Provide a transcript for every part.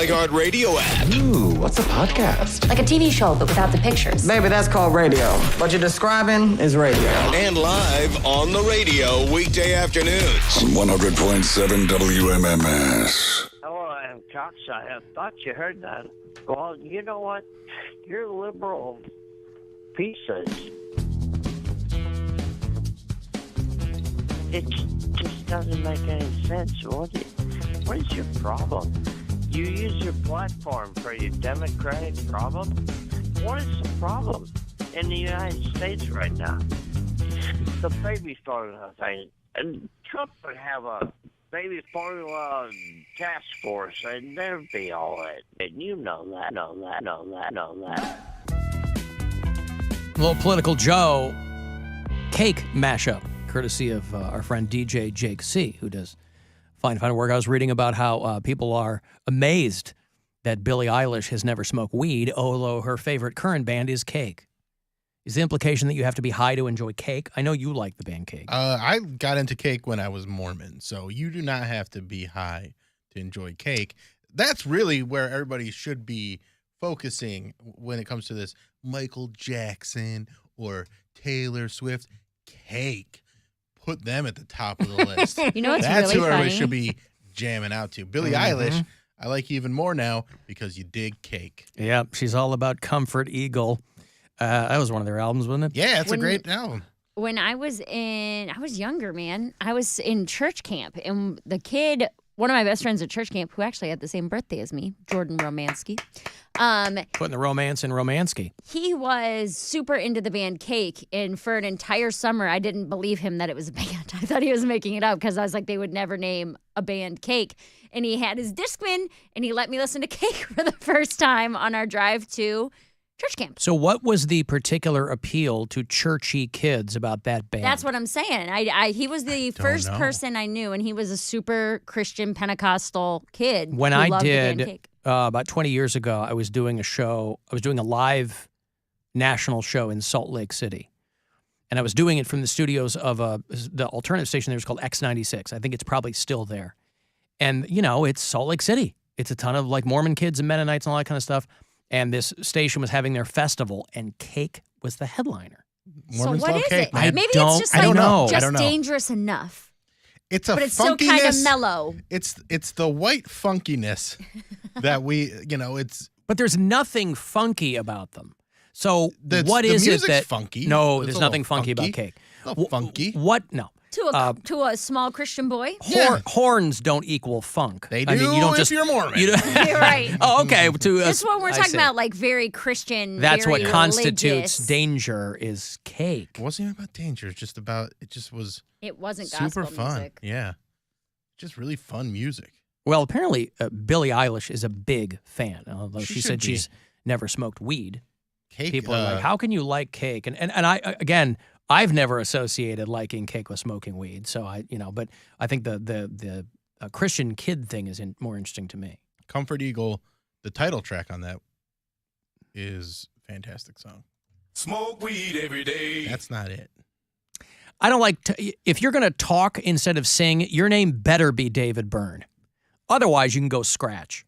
iHeartRadio app. Ooh, what's a podcast? Like a TV show, but without the pictures. Baby, that's called radio. What you're describing is radio. And live on the radio weekday afternoons. On 100.7 WMMS. Hello, Alan Cox. I thought you heard that. Well, you know what? You're liberal pieces. It just doesn't make any sense. What is your problem? You use your platform for your democratic problem? What is the problem in the United States right now? The baby formula thing. And Trump would have a baby formula task force, and there'd be all that. And you know that. Little Political Joe cake mashup, courtesy of our friend DJ Jake C., who does fine work. I was reading about how people are amazed that Billie Eilish has never smoked weed, although her favorite current band is Cake. Is the implication that you have to be high to enjoy Cake? I know you like the band Cake. I got into Cake when I was Mormon, so you do not have to be high to enjoy Cake. That's really where everybody should be focusing when it comes to this Michael Jackson or Taylor Swift. Cake. Put them at the top of the list. You know what's That's really who everybody funny? should be jamming out to. Billie Eilish, I like you even more now because you dig Cake. Yeah, she's all about Comfort Eagle. That was one of their albums, wasn't it? Yeah, it's a great album. When I was younger, man. I was in church camp, and the kid, one of my best friends at church camp, who actually had the same birthday as me, Jordan Romansky. Putting the romance in Romansky. He was super into the band Cake, and for an entire summer, I didn't believe him that it was a band. I thought he was making it up because I was like, they would never name a band Cake. And he had his Discman, and he let me listen to Cake for the first time on our drive to church camp. So what was the particular appeal to churchy kids about that band? That's what I'm saying. He was the first person I knew, and he was a super Christian Pentecostal kid. When who I loved the band did, Cake. about 20 years ago, I was doing a show. I was doing a live national show in Salt Lake City. And I was doing it from the studios of the alternative station there was called X96. I think it's probably still there. And, you know, it's Salt Lake City. It's a ton of, like, Mormon kids and Mennonites and all that kind of stuff. And this station was having their festival, and Cake was the headliner. So what is Cake, it? man. Maybe it's just like I just don't know. dangerous enough. It's a But it's still kind of mellow. It's the white funkiness that it's. But there's nothing funky about them. So The what is it music's that funky. No, It's there's a nothing little funky about funky. Cake. A little funky. What? No. To a small Christian boy. Horns don't equal funk. They do I mean, you don't if just, you're Mormon. You're right. Oh, okay. This one we're talking about, like, very Christian. That's very what constitutes religious. danger is Cake. It wasn't even about danger. It's just about, it just was It wasn't super gospel fun. music. Yeah. Just really fun music. Well, apparently Billie Eilish is a big fan, although she She said should be. she's never smoked weed. Cake. People are like, how can you like Cake? And I've never associated liking Cake with smoking weed. So but I think the Christian kid thing is more interesting to me. Comfort Eagle, the title track on that is a fantastic song. Smoke weed every day. That's not it. I don't like if you're going to talk instead of sing, your name better be David Byrne. Otherwise, you can go scratch.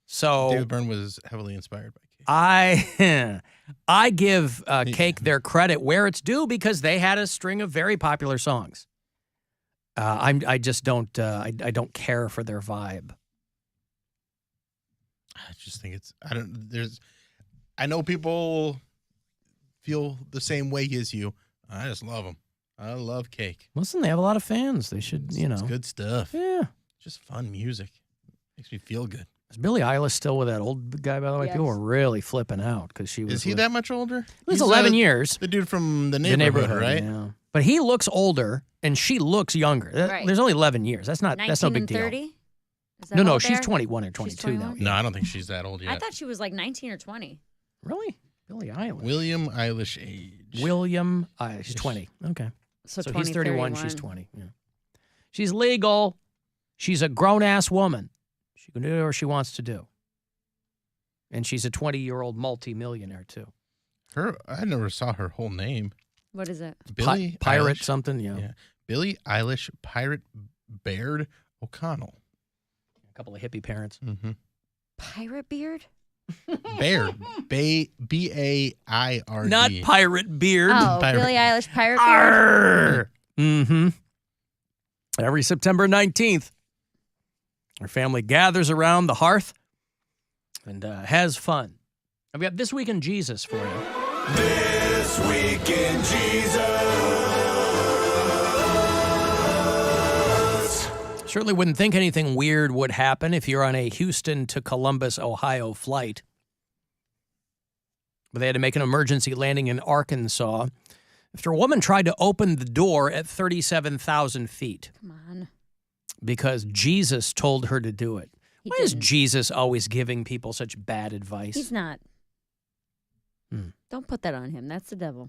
So David Byrne was heavily inspired by Cake. I give Cake their credit where it's due because they had a string of very popular songs. I just don't I don't care for their vibe. I just think I know people feel the same way as you. I just love them. I love Cake. Listen, they have a lot of fans. They should, It's good stuff. Yeah. Just fun music. Makes me feel good. Is Billie Eilish still with that old guy, by the way? Yes. People were really flipping out because she was. Is he that much older? It was He's 11 years. The dude from the neighborhood, right? Yeah. But he looks older and she looks younger. Right. There's only 11 years. That's no big deal. 1930? Is that No, old she's there? 21 or She's 22 now. 21? No, I don't think she's that old yet. I thought she was like 19 or 20. Really? Billie Eilish. William Eilish age. William, she's 20. Okay. So, So 20, he's 31, 31. she's 20. Yeah. She's legal. She's a grown-ass woman. She can do whatever she wants to do. And she's a 20-year-old multi-millionaire, too. I never saw her whole name. What is it? Billie Pirate Eilish. something, yeah. Billie Eilish Pirate Baird O'Connell. couple of hippie parents. Mm-hmm. Pirate beard? Baird. B-A-I-R-D. Not pirate beard. Oh, Pirate. Billie Eilish pirate beard? Arr! Mm-hmm. Every September 19th, our family gathers around the hearth and has fun. I've got This Week in Jesus for you. This Week in Jesus. Certainly wouldn't think anything weird would happen if you're on a Houston to Columbus, Ohio flight. But they had to make an emergency landing in Arkansas after a woman tried to open the door at 37,000 feet. Come on. Because Jesus told her to do it. Why is Jesus always giving people such bad advice? He's not. Don't put that on him. That's the devil.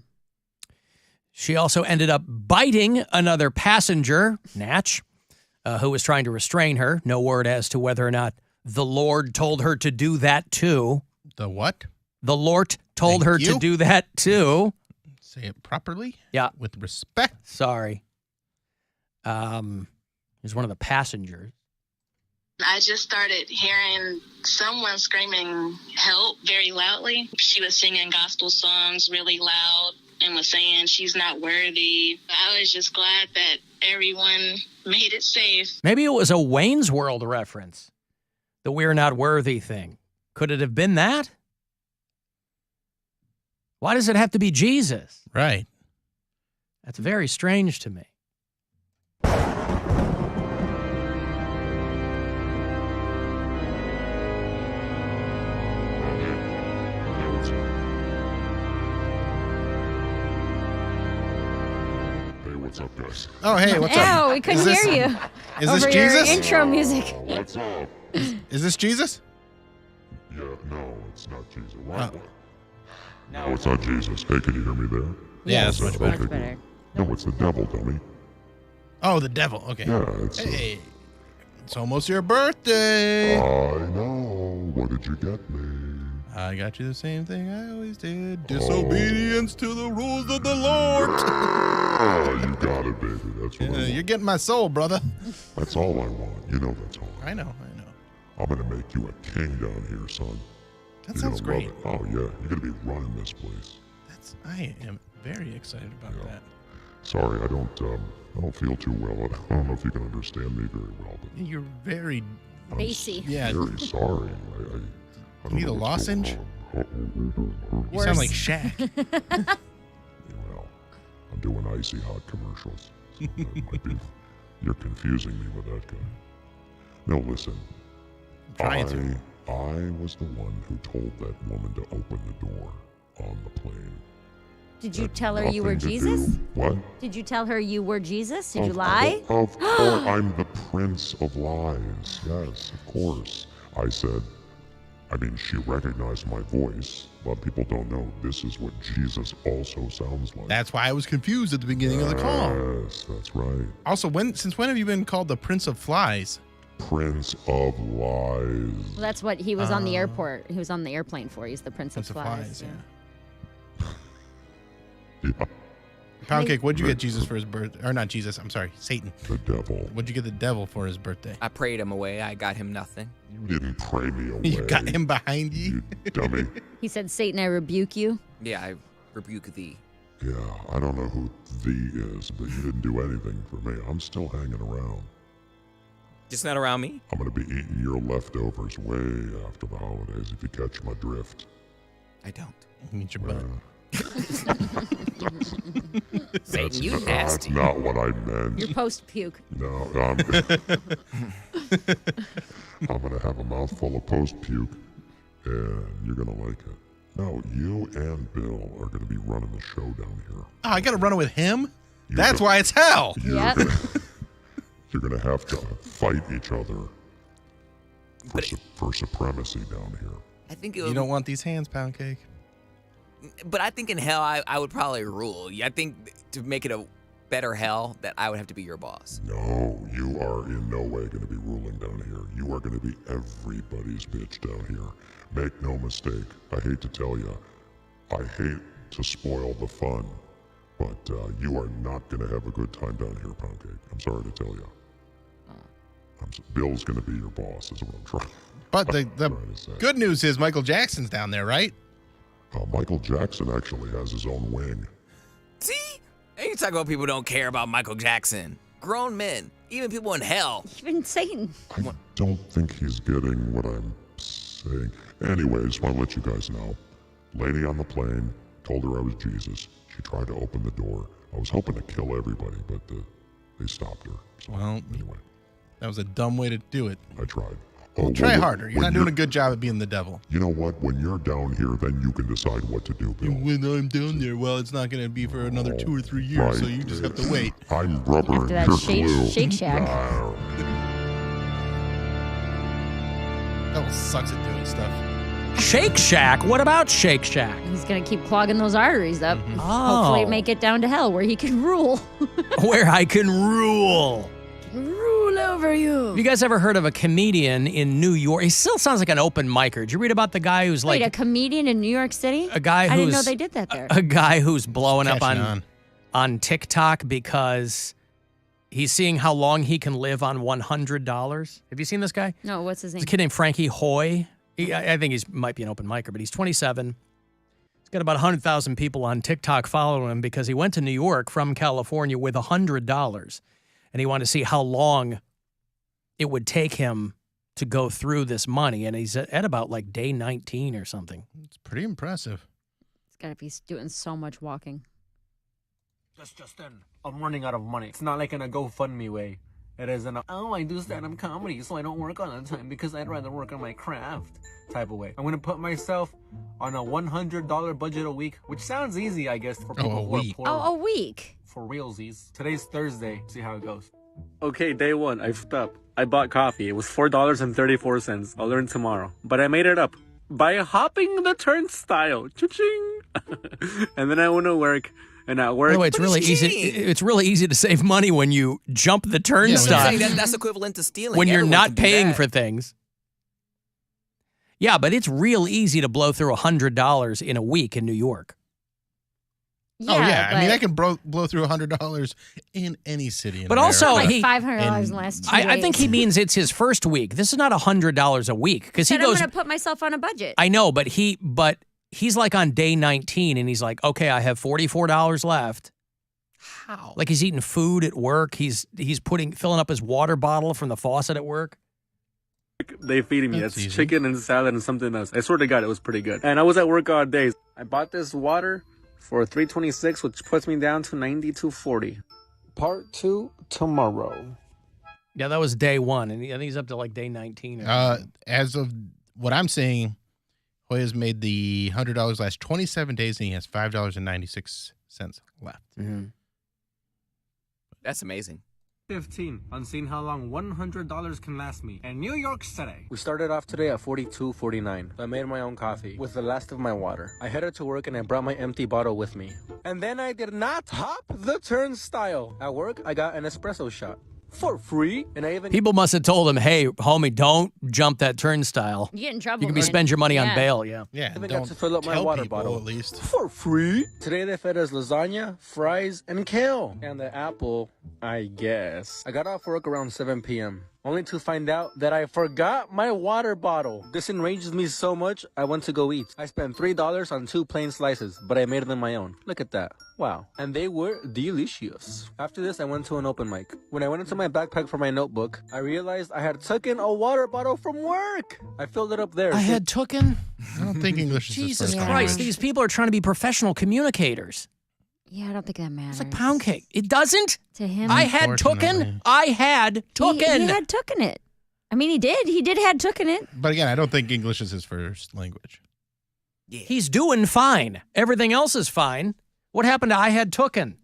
She also ended up biting another passenger, Natch, who was trying to restrain her. No word as to whether or not the Lord told her to do that too. The what? The Lord told Thank her you. to do that too. Say it properly. Yeah. With respect. Sorry. He's one of the passengers. I just started hearing someone screaming help very loudly. She was singing gospel songs really loud and was saying she's not worthy. I was just glad that everyone made it safe. Maybe it was a Wayne's World reference. The we're not worthy thing. Could it have been that? Why does it have to be Jesus? Right. That's very strange to me. What's up, guys? Oh, hey, what's up? Ew, we couldn't Is this- hear you. Is over this your Jesus? intro music. What's up? Is this Jesus? Yeah, no, it's not Jesus. Oh. What? No, it's not Jesus. Hey, can you hear me there? Yeah, that's much better. Much better. No, it's the devil, dummy. Oh, the devil. Okay. Yeah, it's. Hey, it's almost your birthday. I know. What did you get me? I got you the same thing I always did. Disobedience to the rules of the Lord. Oh, you got it, baby. That's what I want. You're getting my soul, brother. That's all I want. You know that's all. I know. I'm gonna make you a king down here, son. That You're sounds gonna great. love it. Oh yeah, you're gonna be running this place. I am very excited about that. Sorry, I don't feel too well. I don't know if you can understand me very well, but You're very Bassy. Yeah. very sorry. I You need a don't know what's lozenge? going on. You sound like Shaq. Well, I'm doing icy hot commercials. So that might be, you're confusing me with that guy. No, listen. Trying to. I was the one who told that woman to open the door on the plane. Did you Had tell her you were nothing to Jesus? do- What? Did you tell her you were Jesus? Did you Of lie? Of course, I'm the prince of lies. Yes, of course. She recognized my voice. A lot of people don't know this is what Jesus also sounds like. That's why I was confused at the beginning of the call. Yes, that's right. Also, since when have you been called the Prince of Flies? Prince of Lies. Well, that's what he was on the airport. He was on the airplane for. He's the Prince of Prince of Flies. Flies, yeah. Yeah, Poundcake, what'd you get Jesus for his birthday? Or not Jesus, I'm sorry, Satan. the devil. What'd you get the devil for his birthday? I prayed him away. I got him nothing. You didn't pray me away. You got him behind you? You dummy. He said, Satan, I rebuke you. Yeah, I rebuke thee. Yeah, I don't know who thee is, but you didn't do anything for me. I'm still hanging around. Just not around me. I'm going to be eating your leftovers way after the holidays if you catch my drift. I don't. Meet your butt. Satan, you That's nasty. not what I meant. Your post-puke. No, I'm going to have a mouthful of post-puke, and you're going to like it. No, you and Bill are going to be running the show down here. Oh, I got to run it with him? You're That's gonna- why it's hell. Yep. You're going to have to fight each other But for supremacy down here. I think it You would, don't want these hands, Poundcake. but I think in hell I would probably rule. I think to make it a better hell that I would have to be your boss. No, you are in no way going to be ruling down here. You are going to be everybody's bitch down here. Make no mistake. I hate to tell you, I hate to spoil the fun, but you are not going to have a good time down here, Poundcake. I'm sorry to tell you. Bill's going to be your boss, is what I'm trying. But the trying to say. good news is Michael Jackson's down there, right? Michael Jackson actually has his own wing. See? And you talk about people who don't care about Michael Jackson. Grown men, even people in hell. Even Satan. I don't think he's getting what I'm saying. Anyway, I just want to let you guys know. Lady on the plane told her I was Jesus. She tried to open the door. I was hoping to kill everybody, but they stopped her. So, Well, anyway, that was a dumb way to do it. I tried. Well, try when- harder. You're when not doing a good job at being the devil. You know what? When you're down here, then you can decide what to do, Bill. When I'm down there, well, it's not going to be for another 2 or 3 years, so you just have to wait. I'm rubber After and that you're Shake- glue. Shake Shack. Arr. Devil sucks at doing stuff. Shake Shack? What about Shake Shack? He's going to keep clogging those arteries up. Oh. Hopefully make it down to hell where he can rule. Where I can rule. Rule over you. Have you guys ever heard of a comedian in New York? He still sounds like an open micer. Did you read about the guy who's Wait, like a comedian in New York City? a guy who's I didn't know they did that there. a guy who's blowing up Catching on TikTok because he's seeing how long he can live on $100. Have you seen this guy? No, what's his name? There's a kid named Frankie Hoy. I think he might be an open micer, but he's 27. He's got about 100,000 people on TikTok following him because he went to New York from California with $100, and he wanted to see how long it would take him to go through this money, and he's at about like day 19 or something. It's pretty impressive. He's got to be doing so much walking. That's just in. I'm running out of money. It's not like in a GoFundMe way. It is in a, oh, I do stand-up comedy, so I don't work all the time because I'd rather work on my craft type of way. I'm going to put myself on a $100 budget a week, which sounds easy, I guess, for people who are poor. Oh, a week. For realsies. Today's Thursday. See how it goes. Okay, day one. I flipped up. I bought coffee. It was $4.34. I'll learn tomorrow. But I made it up by hopping the turnstile. Cha-ching! And then I went to work. And at work, By the way, it's really easy. It's really easy to save money when you jump the turnstile. That's equivalent to stealing. When you're Everyone not can do paying that. for things. Yeah, but it's real easy to blow through $100 in a week in New York. Yeah, I mean, I can blow through $100 in any city. In But America. also, Like he, $500 in the last 2 days. I think he means it's his first week. This is not $100 a week because he Said I'm goes. going to put myself on a budget. I know, but he's like on day 19, and he's like, okay, I have $44 left. How? Like he's eating food at work. He's filling up his water bottle from the faucet at work. they feeding me. That's It's easy. chicken and salad and something else. I swear to God, it was pretty good. And I was at work all day. I bought this water for $3.26, which puts me down to $92.40. Part 2 tomorrow. Yeah, that was day one, and I think he's up to like day 19. As of what I'm seeing, Hoya's made the $100 last 27 days, and he has $5.96 left. Mm-hmm. That's amazing. 15 on seeing how long $100 can last me in New York City. We started off today at $42.49. I made my own coffee with the last of my water. I headed to work and I brought my empty bottle with me. And then I did not hop the turnstile. At work, I got an espresso shot for free, and I even People must have told him, hey, homie, don't jump that turnstile. You get in trouble. You can man. spend your money on Yeah. bail, yeah. Yeah, even don't got to fill up my tell water people, bottle at least. for free. Today they fed us lasagna, fries, and kale. And the apple, I guess. I got off work around 7 p.m. only to find out that I forgot my water bottle. This enrages me so much, I went to go eat. I spent $3 on 2 plain slices, but I made them my own. Look at that. Wow. And they were delicious. After this, I went to an open mic. When I went into my backpack for my notebook, I realized I had taken a water bottle from work. I filled it up there. I had tooken. I don't think English is his Jesus first Christ, language. these people are trying to be professional communicators. Yeah, I don't think that matters. It's like Poundcake. It doesn't? To him. I had Unfortunately. tooken. I had tooken. He had tooken it. I mean, he did. He did had tooken it. But again, I don't think English is his first language. He's doing fine. Everything else is fine. What happened to I had tooken?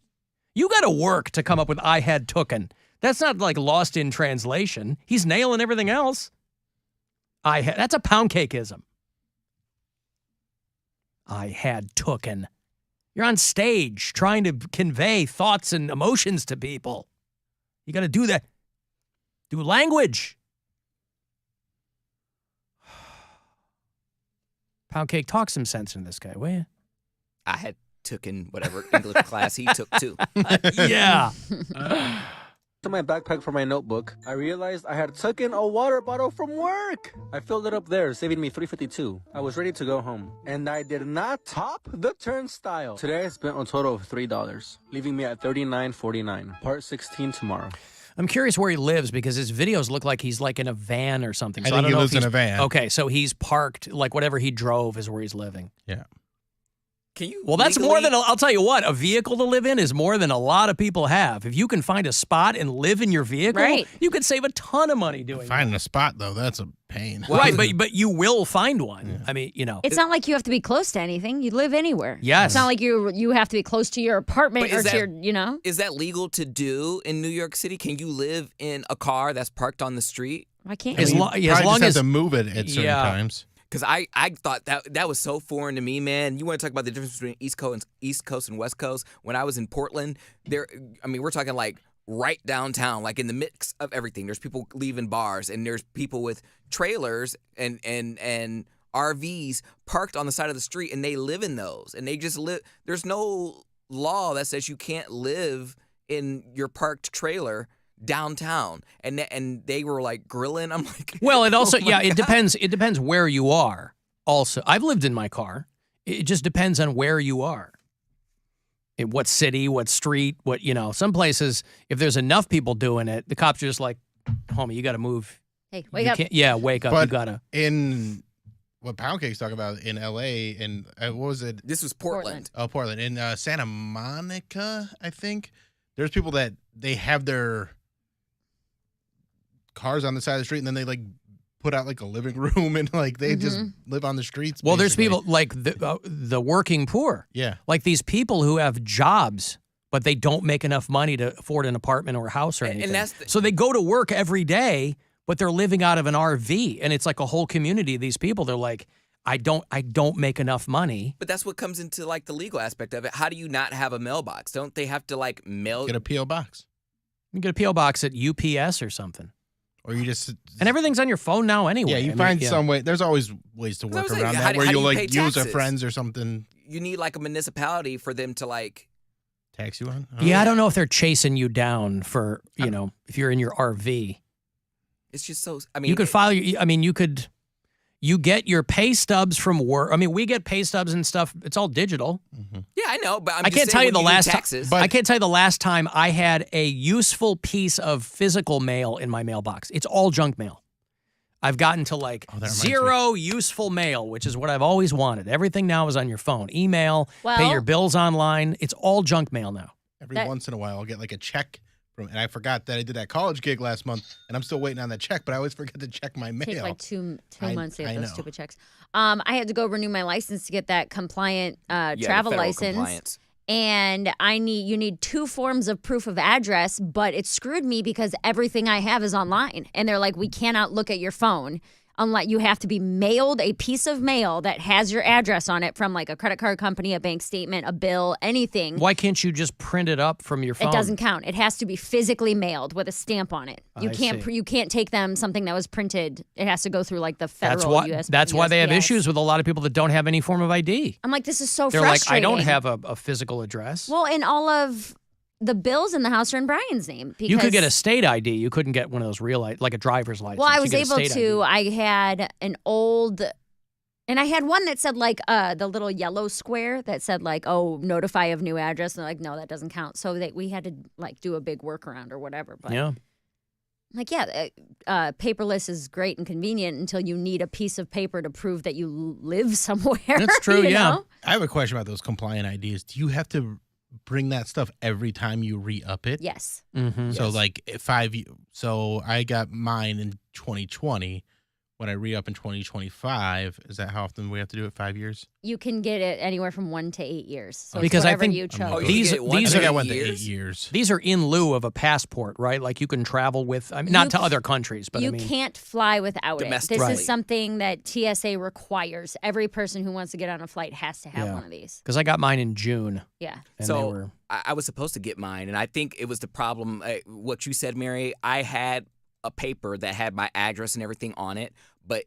You got to work to come up with I had tooken. That's not like lost in translation. He's nailing everything else. That's a Poundcakeism. I had tooken. You're on stage trying to convey thoughts and emotions to people. You got to do that. Do language. Poundcake, talk some sense in this guy, will you? I had took in whatever English class he took too. Yeah. to my backpack for my notebook, I realized I had taken a water bottle from work. I filled it up there, saving me $3.52. I was ready to go home, and I did not top the turnstile. Today I spent a total of $3, leaving me at $39.49. Part 16 tomorrow. I'm curious where he lives because his videos look like he's like in a van or something. I So think don't he know lives if in a van. Okay, so he's parked, like whatever he drove is where he's living. Yeah. Can you? Well, that's more legally- than, I'll tell you what, a vehicle to live in is more than a lot of people have. If you can find a spot and live in your vehicle, Right. you could save a ton of money doing that. Finding a spot, though, that's a pain. Right, but you will find one. Yeah. I mean, you know. It's not like you have to be close to anything. You live anywhere. Yes. It's not like you have to be close to your apartment But or is to that- your, you know. Is that legal to do in New York City? Can you live in a car that's parked on the street? Why can't As you? lo- yeah, as Probably long just as have to move it at certain times. Because I thought that was so foreign to me, man. You want to talk about the difference between East Coast and West Coast? When I was in Portland, we're talking like right downtown, like in the mix of everything. There's people leaving bars, and there's people with trailers and RVs parked on the side of the street, and they live in those, and they just live. There's no law that says you can't live in your parked trailer downtown, and they were like grilling. I'm like, Well, it also, oh my it God. depends. It depends where you are. Also, I've lived in my car. It just depends on where you are. In what city, what street, what, some places, if there's enough people doing it, the cops are just like, homie, you got to move. Hey, wake You up. can't- Yeah, wake up. But You got to. in what Poundcake's talking about in L.A. and what was it? This was Portland. Oh, Portland. In Santa Monica, I think, there's people that they have their cars on the side of the street, and then they like put out like a living room, and like they just live on the streets. Well, there's basically. people like the working poor. Yeah. Like these people who have jobs, but they don't make enough money to afford an apartment or a house or And anything. that's so they go to work every day, but they're living out of an RV, and it's like a whole community of these people. They're like, I don't make enough money. But that's what comes into like the legal aspect of it. How do you not have a mailbox? Don't they have to like mail? Get a P.O. box. You get a P.O. box at UPS or something. Or you just And everything's on your phone now anyway. yeah, you find some way. There's always ways to That's what work I was around saying. that, How where do you'll you like pay use a taxes? friends or something. You need like a municipality for them to like. Tax you on? Yeah, I don't know if they're chasing you down for, if you're in your RV. It's just so. I mean, You could file you get your pay stubs from work. I mean, we get pay stubs and stuff. It's all digital. Yeah, I know, but I'm I just can't tell saying you the when do last taxes. time. I can't tell you the last time I had a useful piece of physical mail in my mailbox. It's all junk mail. I've gotten to like that reminds zero useful mail, which is what I've always wanted. Everything now is on your phone. Email, pay Well- your bills online. It's all junk mail now. Every once in a while, I'll get like a check from, and I forgot that I did that college gig last month, and I'm still waiting on that check, but I always forget to check my mail. Take like two months to I get those know. stupid checks. I had to go renew my license to get that compliant the travel federal license. compliance. And you need 2 forms of proof of address, but it screwed me because everything I have is online. And they're like, we cannot look at your phone unless you have to be mailed a piece of mail that has your address on it from like a credit card company, a bank statement, a bill, anything. Why can't you just print it up from your phone? It doesn't count. It has to be physically mailed with a stamp on it. You I can't see. you can't take them something that was printed. It has to go through like the federal That's why they have USPS. issues with a lot of people that don't have any form of ID. I'm like, this is so They're like, I frustrating. don't have a physical address. Well, and all of the bills in the house are in Brian's name. Because, You could get a state ID. You couldn't get one of those real, like a driver's license. Well, I You was get a able state to. ID. I had an old, and I had one that said like the little yellow square that said like, oh, notify of new address. And they're like, no, that doesn't count. So we had to like do a big workaround or whatever. But Yeah. like, yeah, paperless is great and convenient until you need a piece of paper to prove that you live somewhere. That's true, you yeah. know? I have a question about those compliant IDs. Do you have to bring that stuff every time you re-up it? Yes. Mm-hmm. So like so I got mine in 2020. When I re-up in 2025, is that how often we have to do it? 5 years? You can get it anywhere from 1 to 8 years. So Because it's I whatever think you chose. Oh, you these get one I these think are I went to 8 years? years. these are in lieu of a passport, right? Like you can travel with. I mean, not to c- other countries, but you I mean, can't fly without it. This Domestically. is something that TSA requires. Every person who wants to get on a flight has to have Yeah. one of these. because I got mine in June. Yeah. And So they were, I was supposed to get mine, and I think it was the problem. What you said, Mary. I had a paper that had my address and everything on it, but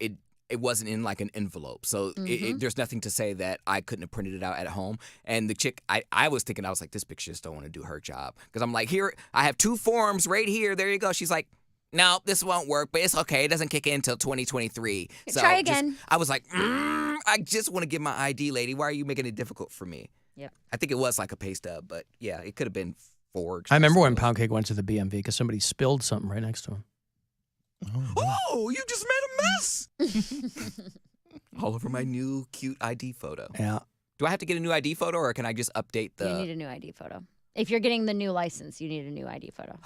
it wasn't in like an envelope. So there's nothing to say that I couldn't have printed it out at home. And the chick, I was thinking, I was like, this bitch just don't want to do her job. Because I'm like, here, I have 2 forms right here. There you go. She's like, no, this won't work, but it's okay. It doesn't kick in until 2023. So Try again. I was like, I just want to get my ID, lady. Why are you making it difficult for me? Yep. I think it was like a pay stub, but yeah, it could have been forged. I remember when Poundcake went to the BMV because somebody spilled something right next to him. Oh, you just made a mess. All over my new cute ID photo. Yeah. Do I have to get a new ID photo or can I just update the... You need a new ID photo. If you're getting the new license, you need a new ID photo.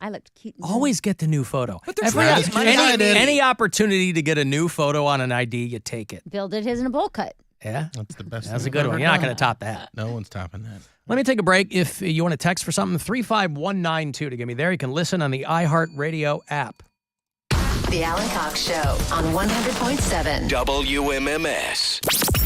I looked cute. Always get the new photo. But they're trying to get any opportunity to get a new photo on an ID, you take it. Bill did his in a bowl cut. Yeah. That's the best. That's a thing good I've one. ever You're not done. going to top that. No one's topping that. Let me take a break. If you want to text for something, 35192 to get me there. You can listen on the iHeartRadio app. The Alan Cox Show on 100.7 WMMS.